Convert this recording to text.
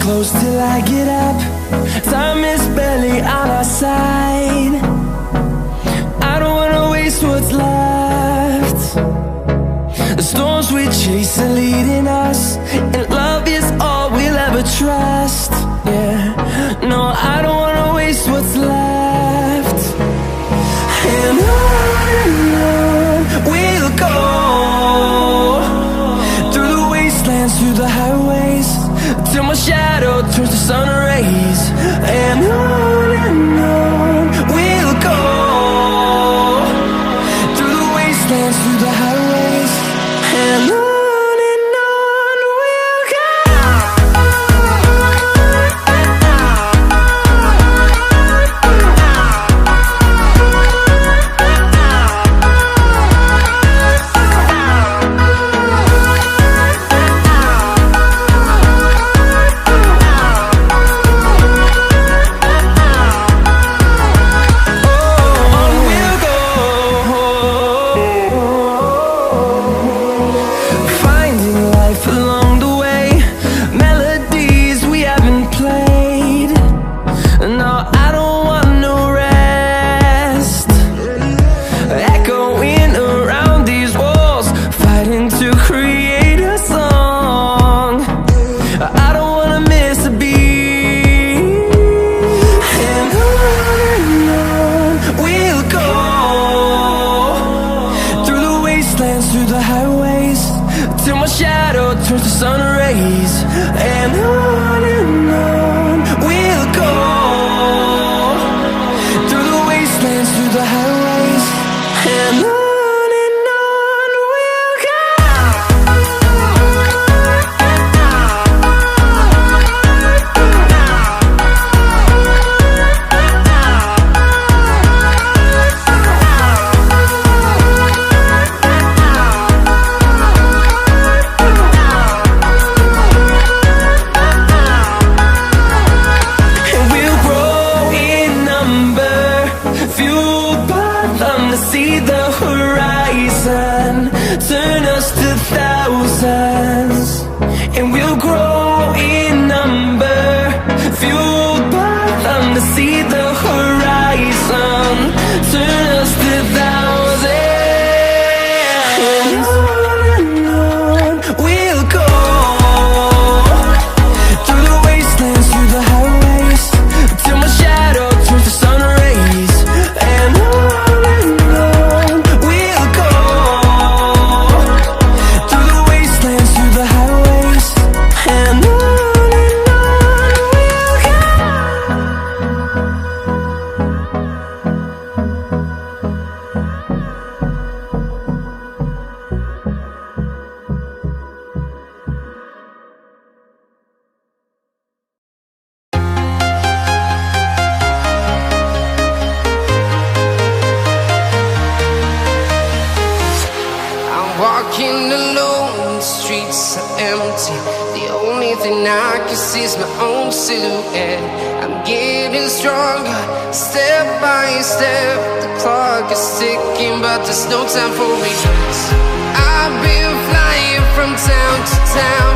close till I get up. Time is barely on our side. I don't wanna waste what's left. The storms we chase are leading us, and love is all we'll ever trust. Yeah, no, I don't wanna waste what's left. And on we'll go, through the wastelands, through the highways, till my shadow turns to sun rays. And on we'll go, through the wastelands, through the highways, and on we'll go. Through the highways, till my shadow turns to sun rays. And on we'll go, through the wastelands, through the highways, and on we'll go. See the horizon, turn us to thousands, and we'll grow in number, fueled by them to see the horizon, turn us to thousands. And on we'll go, through the wastelands, through the highways, till my shadow turns to sun rays. And walking alone, the streets are empty. The only thing I can see is my own silhouette. I'm getting stronger, step by step. The clock is ticking, but there's no time for regrets. I've been flying from town to town,